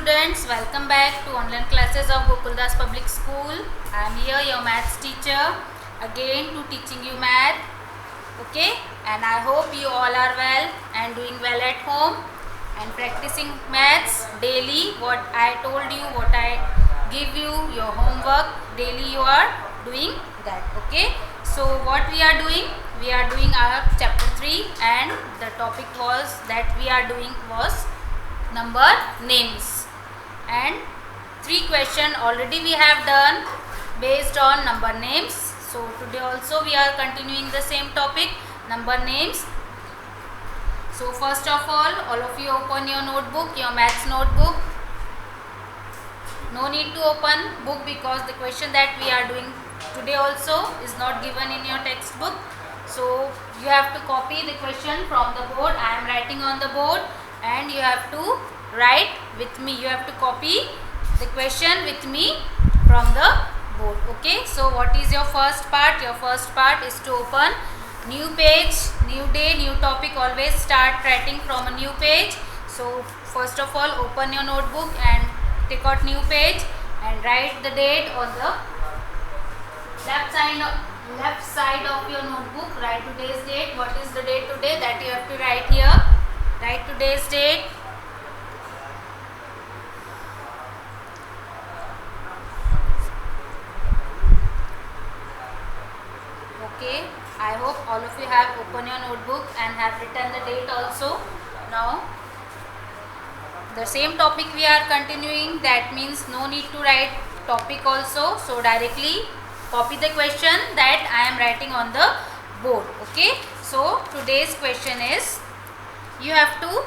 students, welcome back to online classes of Gokuldas Public School. I am here, your maths teacher, again to teaching you math. Okay, and I hope you all are well and doing well at home and practicing maths daily. What I told you, what I give you, your homework daily, you are doing that. Okay, so what we are doing? We are doing our chapter 3, and the topic was that we are doing was number names, and 3 question already we have done based on number names. So today also we are continuing the same topic, number names. So first of all of you open your notebook, your maths notebook. No need to open book because the question that we are doing today also is not given in your textbook. So you have to copy the question from the board. I am writing on the board and you have to write with me. You have to copy the question with me from the board. Okay, so what is your first part? Your first part is to open new page, new day, new topic. Always start writing from a new page. So first of all open your notebook and take out new page and write the date on the left side of your notebook. Write today's date. What is the date today? That you have to write here. Write today's date. Okay, I hope all of you have opened your notebook and have written the date also. Now the same topic we are continuing, that means no need to write topic also. So directly copy the question that I am writing on the board. Okay, so today's question is, you have to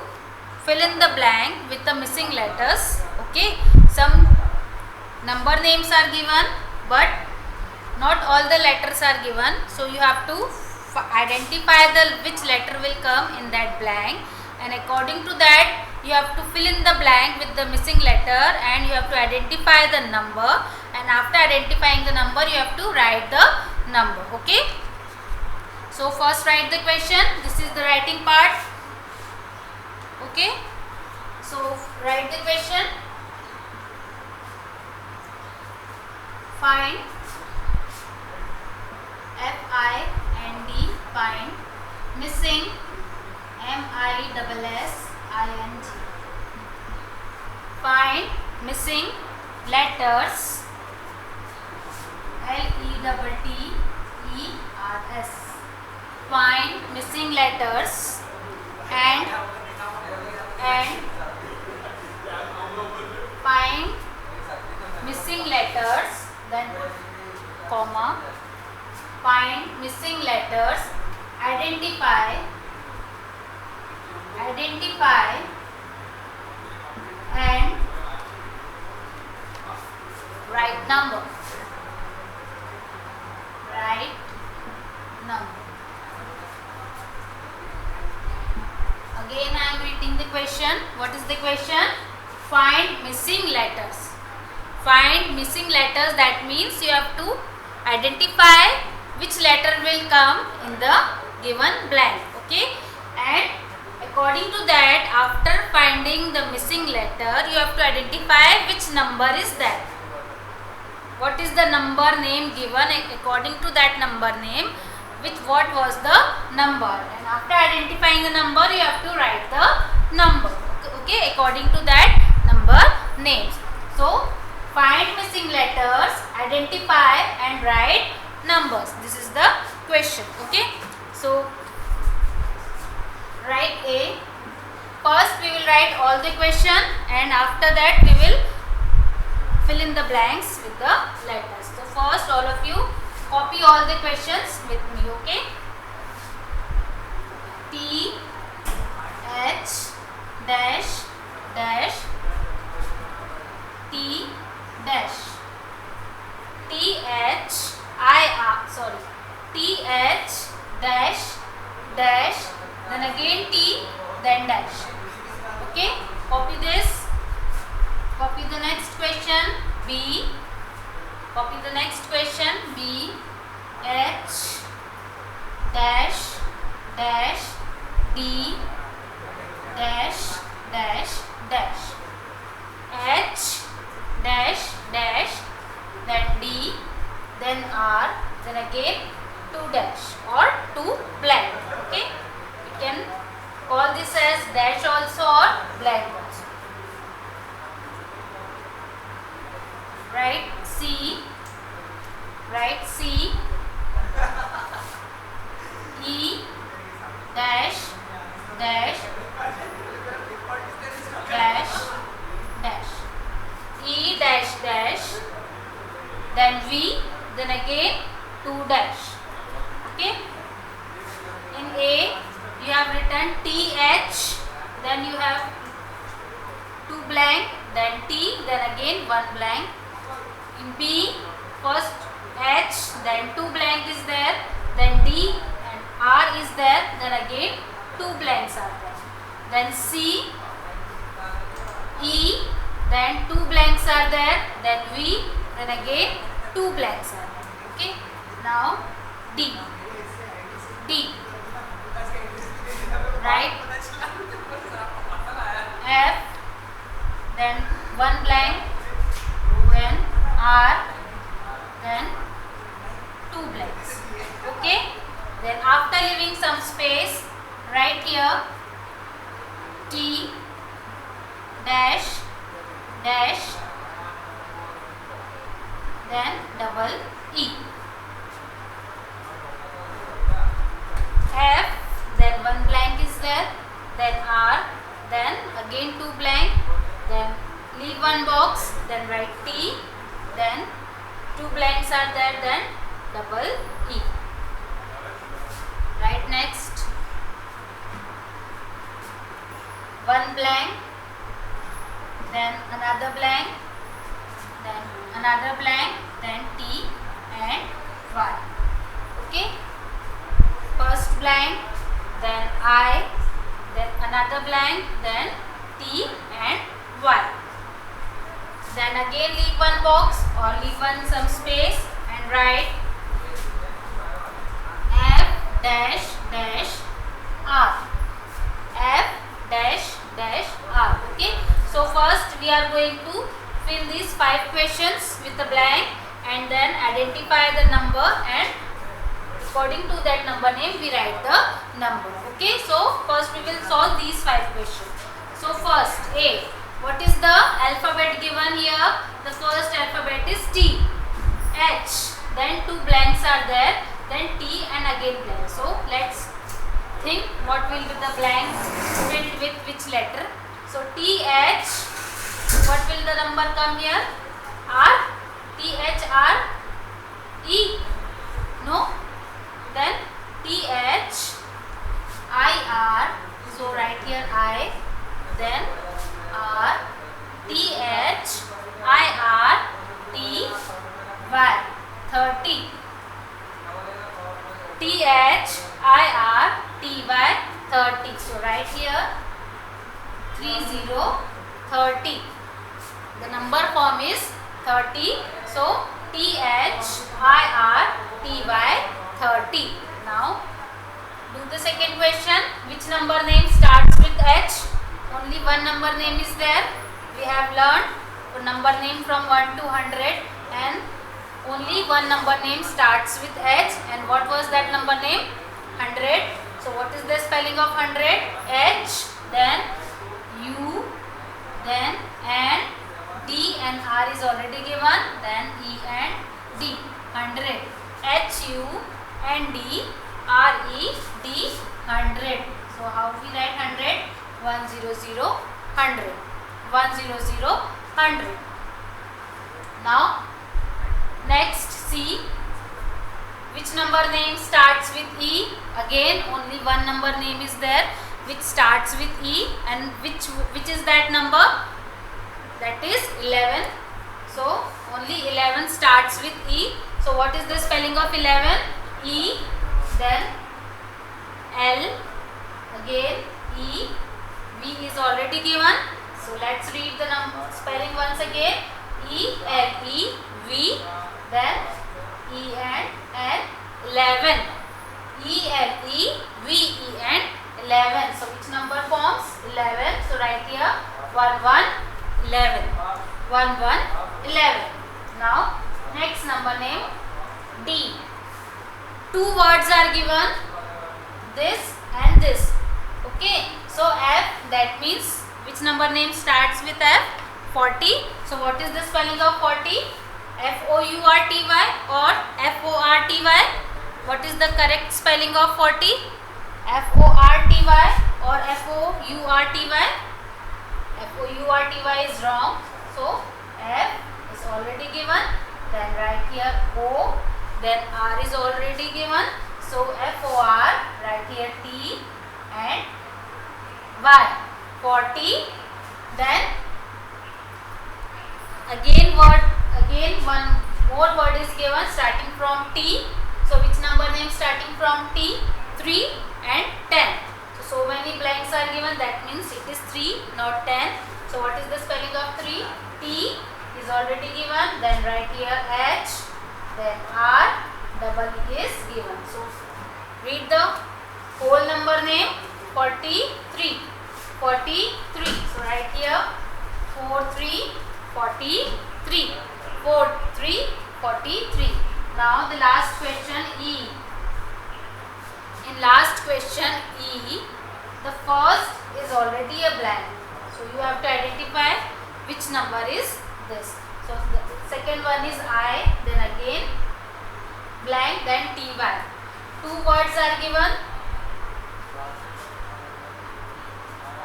fill in the blank with the missing letters. Okay, some number names are given but not all the letters are given, so you have to identify which letter will come in that blank, and according to that you have to fill in the blank with the missing letter, and you have to identify the number, and after identifying the number you have to write the number. Okay, so first write the question. This is the writing part. Okay, so write the question. Find, F-I-N-D, find, missing, M-I-S-S-I-N-G, find missing letters, L-E-T-T-E-R-S, find missing letters, and find missing letters, then comma, find missing letters, identify and write number. Write number. Again I am reading the question. What is the question? Find missing letters. Find missing letters, that means you have to identify which letter will come in the given blank. Okay, and according to that, after finding the missing letter, you have to identify which number is that. What is the number name given? According to that number name, what was the number, and after identifying the number you have to write the number. Okay, according to that number names. So find missing letters, identify and write numbers. This is the question. Okay, so write A. First we will write all the question, and after that we will fill in the blanks with the letters. So first all of you copy all the questions with me. Okay, T H dash dash T dash T H dash dash, then again T, then dash. Okay, copy this. Copy the next question B. Copy the next question B, H dash dash D dash dash dash. call this as dash also or blank also. Write C, E dash dash dash dash, E dash dash, then V, then again 2 dash. Okay. In A you have written TH, then you have 2 blank, then T, then again 1 blank. In B, first H, then 2 blank is there, then D and R is there, then again 2 blanks are there. Then C, E, then 2 blanks are there, then V, then again 2 blanks are there. Okay. Now D. Right. F, then 1 blank, then R, then 2 blanks. Okay. Then after leaving some space, write here T dash dash, then double E. F, then 1 blank is there, then R, then again 2 blank, then leave 1 box, then write T, then 2 blanks are there, then double E. Write next 1 blank, then another blank, then another blank, then T and Y. Okay. First blank, then I, then another blank, then T and Y. Then again leave 1 box or leave some space and write F dash dash R. F dash dash R. Okay. So first we are going to fill these 5 questions with a blank and then identify the number, and according to that number name we write the number. Okay. So first we will solve these 5 questions. So first A. What is the alphabet given here? The first alphabet is T. H. Then 2 blanks are there. Then T and again blank. So let's think what will be the blank filled with which letter. So TH. What will the number come here? R. TH R. E. No. Then TH I R. So write here I. Then R. TH I R T Y. 30. TH I R T Y 30. So write here 30 30. The number form is 30. So TH I R T Y 30. Now do the second question. Which number name starts with H? Only one number name is there. We have learned a number name from 1 to 100 and only one number name starts with H. And what was that number name? 100. So what is the spelling of 100? H, then U, then and D and R is already given, then E and D. 100. H, U and D, R, E, D, 100. So how we write 100? 100, 100. 100, 100. Now next C. Which number name starts with E? Again only one number name is there which starts with E, and which is that number? That is 11. So only 11 starts with E. So what is the spelling of 11? E, then L, again E, V is already given. So let's read the number spelling once again. E, L, E, V, then E and L, 11. E, L, E, V, E and 11. So which number forms? 11. So write here 1, 1, 11. 1, 1, 11. Now next number name D. 2 words are given, this and this. Okay. that means which number name starts with F? 40. So what is the spelling of 40? F-O-U-R-T-Y or F-O-R-T-Y? What is the correct spelling of 40? F-O-R-T-Y or F-O-U-R-T-Y? F-O-U-R-T-Y is wrong. So F is already given. Then write here O. Then R is already given. So F-O-R, write here T and Y. 40. Then again one more word is given starting from T. So which number name starting from T? 3 and 10. So many blanks are given, that means it is 3 not 10. So what is the spelling of 3? T is already given. Then write here H. Then R double is given. So read the whole number name 43. 43. So write here 43 43. 43 43. Now the last question E. In last question E, the first is already a blank. So you have to identify which number is this. So the second one is I, then again blank, then TY. Two words are given.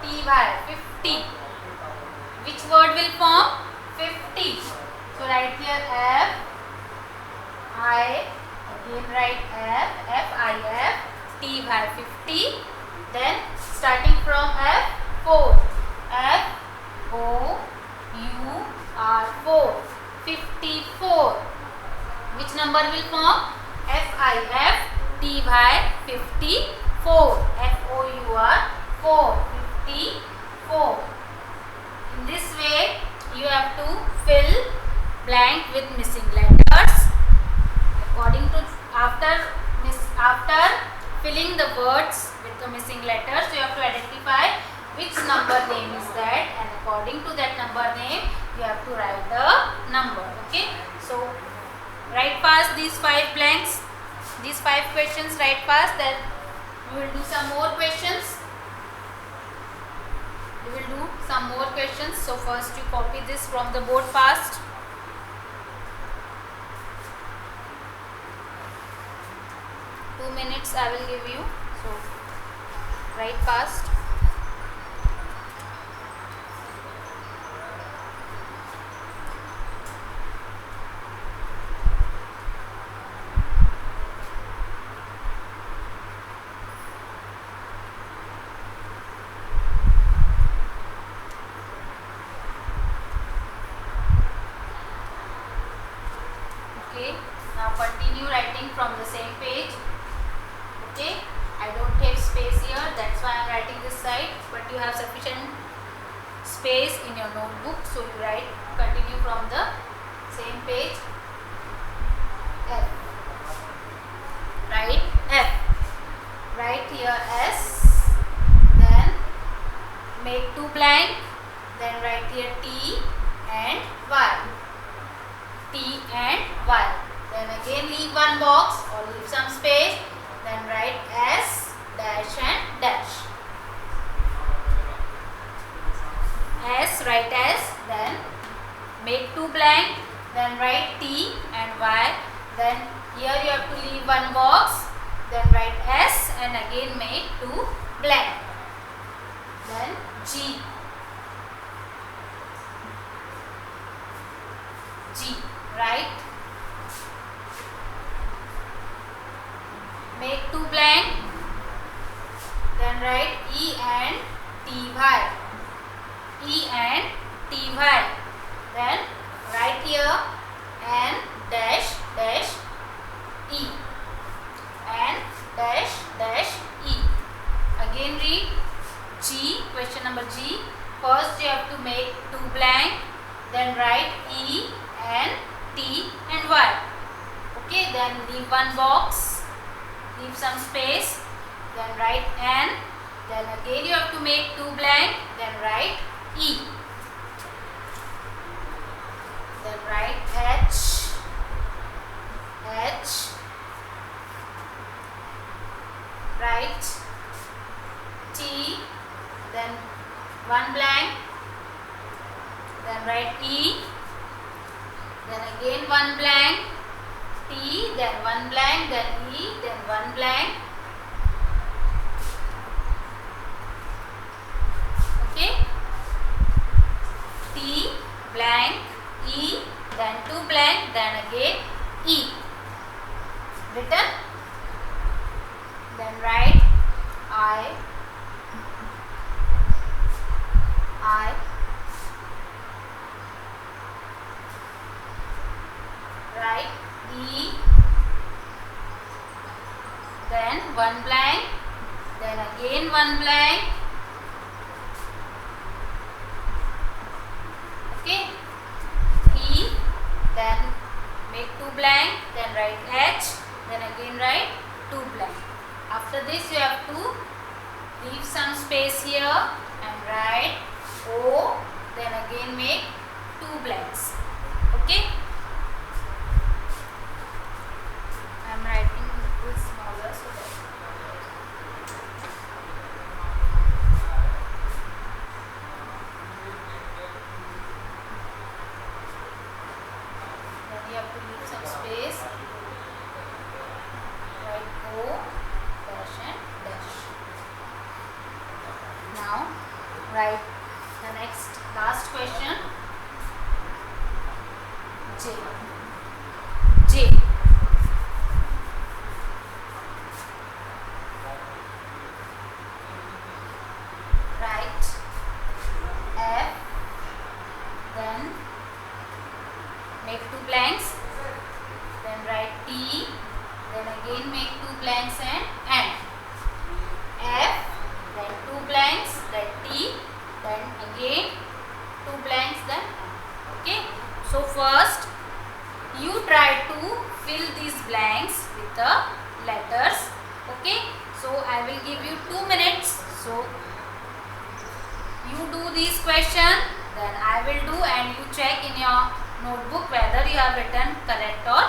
TY 50. Which word will form? 50. So write here F I, again write F, F-I-F, T-Y 50. Then starting from F, 4. F-O-U-R 4. 54. Which number will form? F-I-F, T-Y 54. F-O-U-R 4. 54. In this way, you have to fill blank with missing letters. According to after filling the words with the missing letters, you have to identify which number name is that, and according to that number name, you have to write the number. Okay. So write fast these 5 blanks, these 5 questions. Write fast. Then we will do some more questions. So first you copy this from the board fast. Two minutes I will give you. So write fast. Okay, now continue writing from the same page. Okay, I don't have space here, that's why I am writing this side, but you have sufficient space in your notebook, so you continue from the same page. F. Write F. Write here S. Then make 2 blank. Then write here T and Y. T and Y. Then again leave one box or leave some space. Then write S dash and dash. S, write S. Then make 2 blank. Then write T and Y. Then here you have to leave one box. Then write S and again make 2 blank. Then G. G. Right. Make 2 blank. Then write E and TY. E and TY. Then write here N dash dash E. N dash dash E. Again read G. Question number G. First you have to make 2 blank. Then write E and T and Y. Okay, then leave one box, leave some space, then write N, then again you have to make 2 blank, then write E, then write H, H, write T, then one blank, then write E, then again one blank, T, then one blank, then E, then one blank. Okay, T blank, E, then two blank, then again E. Written. Then write I, write E, then one blank, then again one blank. Okay, E, then make two blank, then write H, then again write two blank. After this you have to leave some space here and write O, then again make two blanks. Okay, I am writing little smaller so that then you have to leave some space. Write O, dash and dash. Now write the next last question. J. Write F, then make two blanks, then write T, then again make two blanks and N. F, then two blanks, then T, then again two blanks, then N. Okay, so first you try to fill these blanks with the letters. Okay, so I will give you 2 minutes. So you do this question, then I will do, and you check in your notebook whether you have written correct or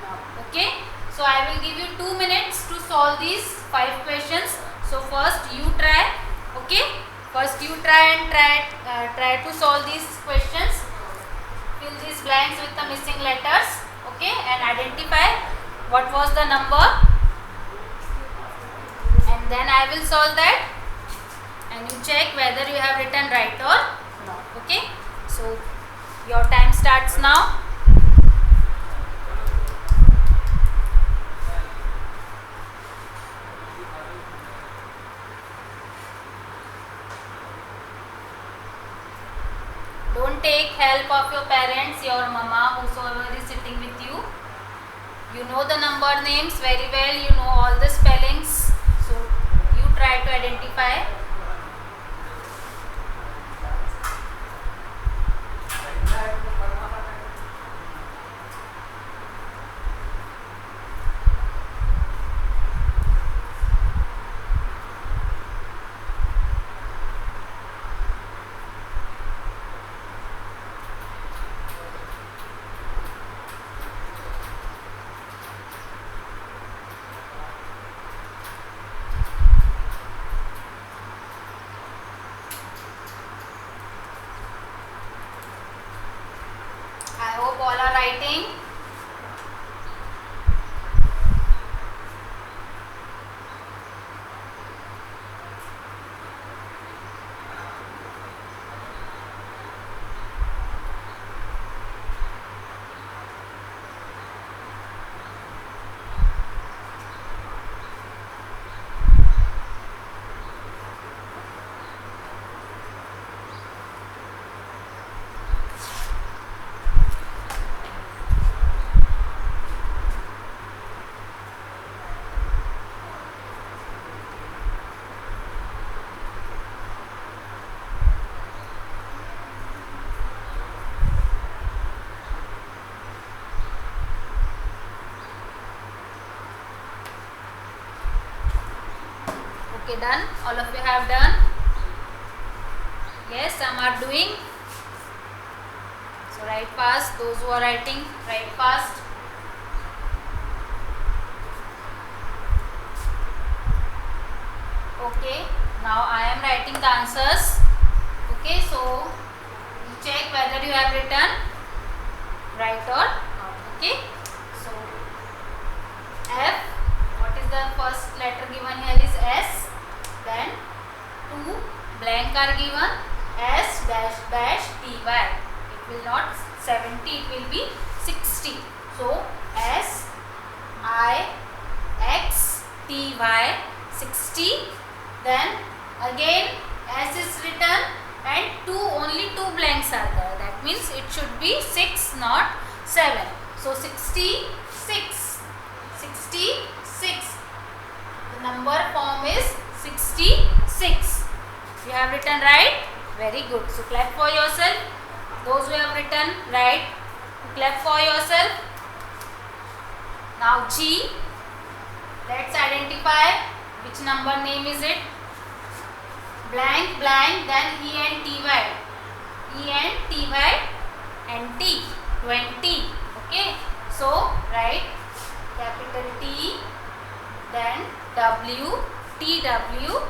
not. Okay, so I will give you 2 minutes to solve these 5 questions. So first you try. Okay, first you try and try to solve these questions. Fill these blanks with the missing letters. Okay, and identify what was the number, and then I will solve that, and you check whether you have written right or not. Okay, so your time starts now. Don't take help of your parents, your mama, whosoever is sitting with you. You know the number names very well, you know all the spellings. So you try to identify. I hope all are writing. Okay, done. All of you have done. Yes, some are doing. So write fast. Those who are writing, write fast. Okay, now I am writing the answers. Okay, so you check whether you have written right or not. Okay, so F, what is the first letter given here is S, then 2 blank are given, S dash dash ty. It will not 70, it will be 60. So S I X T Y 60. Then again S is written and only 2 blanks are there. That means it should be 6, not 7. So 66. 66. The number form is 66. You have written right? Very good. So clap for yourself. Those who have written right, clap for yourself. Now G. Let's identify which number name is it. Blank blank, then E N T Y. E N T Y and T. 20. Okay. So write capital T, then W, T W,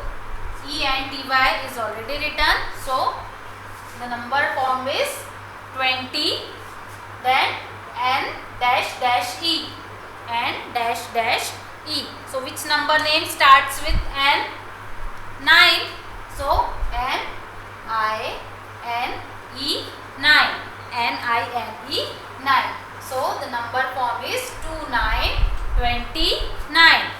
E and T Y is already written. So the number form is 20, then N dash dash E, N dash dash E. So which number name starts with N? 9. So N I N E 9. N I N E 9. So the number form is 2929.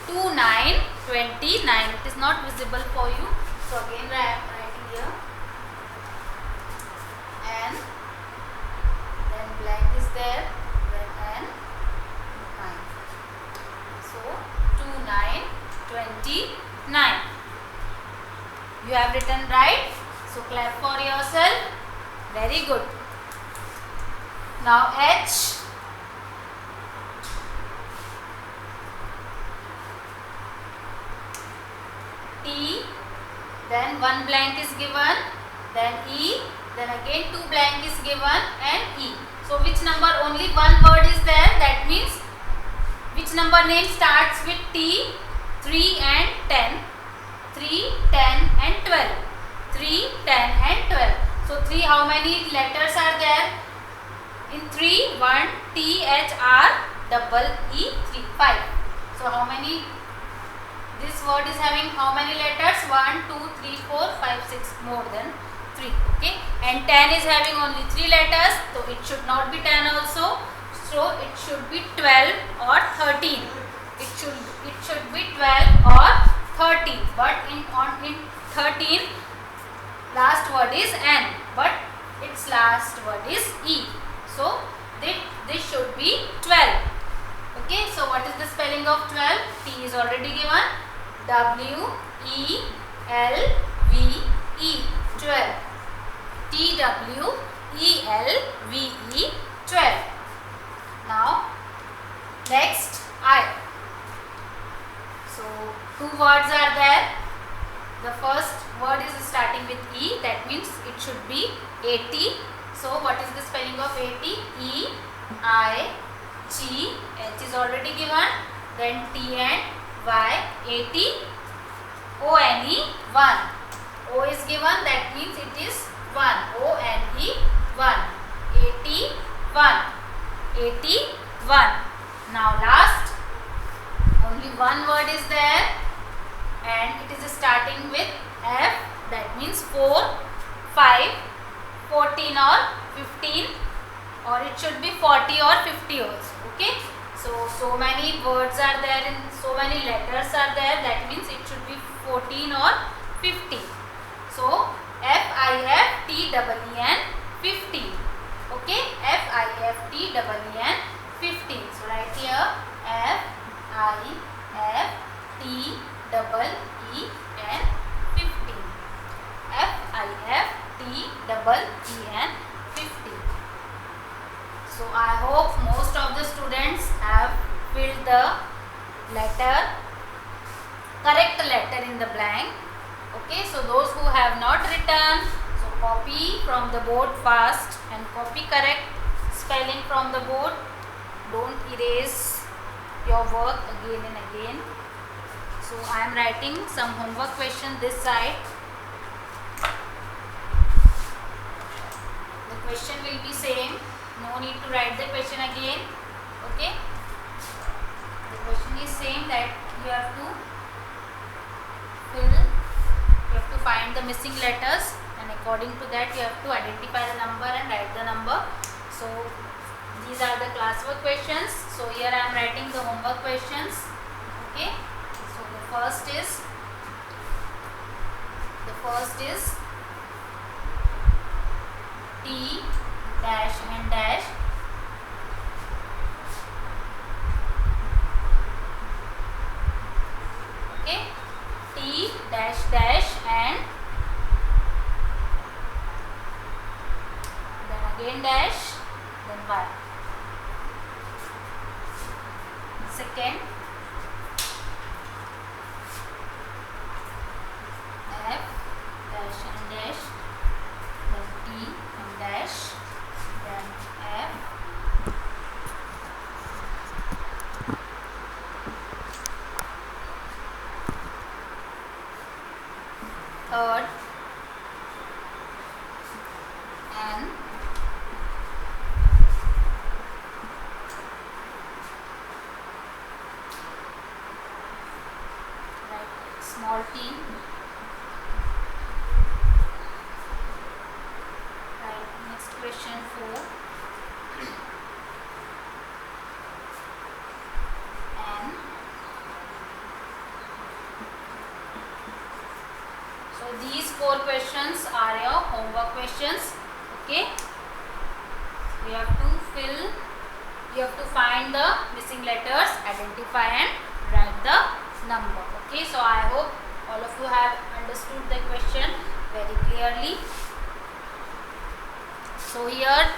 2929. It is not visible for you. So again I am writing here. N, then blank is there, then N 9. So 2929. You have written right. So clap for yourself. Very good. Now H. T, then 1 blank is given, then E, then again 2 blank is given and E. So which number, only one word is there, that means which number name starts with T? 3 and 10. 3, 10 and 12. 3, 10 and 12. So 3, how many letters are there? In 3, 1, T, H, R, double E, 3, 5. So how many? This word is having how many letters? 1, 2, 3, 4, 5, 6, more than 3. Okay. And 10 is having only 3 letters. So it should not be 10 also. So it should be 12 or 13. It should be 12 or 13. But in 13, last word is N. But its last word is E. So this should be 12. Okay. So what is the spelling of 12? T is already given. W-E-L-V-E 12. T-W-E-L-V-E 12. Now next I. So 2 words are there. The first word is starting with E, that means it should be 80. So what is the spelling of 80? E-I-G, H is already given, then T and Y, 80, O-N-E, 1. O is given, that means it is 1, O-N-E, 1, 81, 81. Now last, only one word is there and it is starting with F, that means 4, 5, 14 or 15, or it should be 40 or 50 also. Okay. So many words are there and so many letters are there, that means it should be 14 or 50. So F-I-F-T-E-E-N 15. Okay. F-I-F-T-E-E-N 15. So write here F-I-F-T-E-E-N 15. F-I-F-T-E-E-N 15. So I hope most of the students have filled the correct letter in the blank. Okay, so those who have not written, so copy from the board fast and copy correct spelling from the board. Don't erase your work again and again. So I am writing some homework question this side. will be same. No need to write the question again. Okay. The question is same, that you have to find the missing letters, and according to that you have to identify the number and write the number. So these are the classwork questions. So here I am writing the homework questions. Okay. So the first is T dash and dash. Okay. T dash dash and then again dash, then Y. Second, F dash and dash, then T and dash, then F. Third, N. Right, small t. Right, next question 4. N. So these 4 questions are your homework questions. Okay. You have to find the missing letters, identify and write the number. Okay. So I hope all of you have understood the question very clearly. So here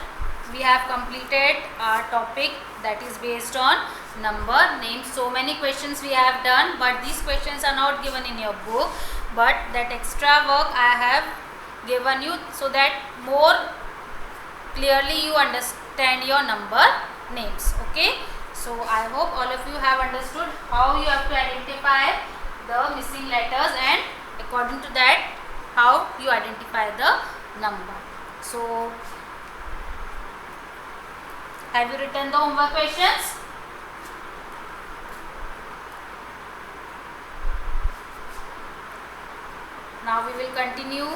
we have completed our topic, that is based on number names. So many questions we have done, but these questions are not given in your book, but that extra work I have given you so that more clearly you understand your number names. Okay. So I hope all of you have understood how you have to identify the missing letters, and according to that how you identify the number. So have you written the homework questions? Now we will continue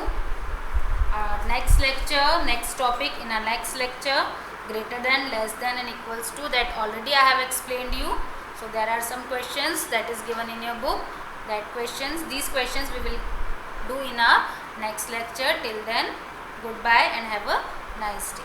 our next lecture, next topic in our next lecture, greater than, less than and equals to. That already I have explained you. So there are some questions that is given in your book. These questions we will do in our next lecture. Till then, goodbye and have a nice day.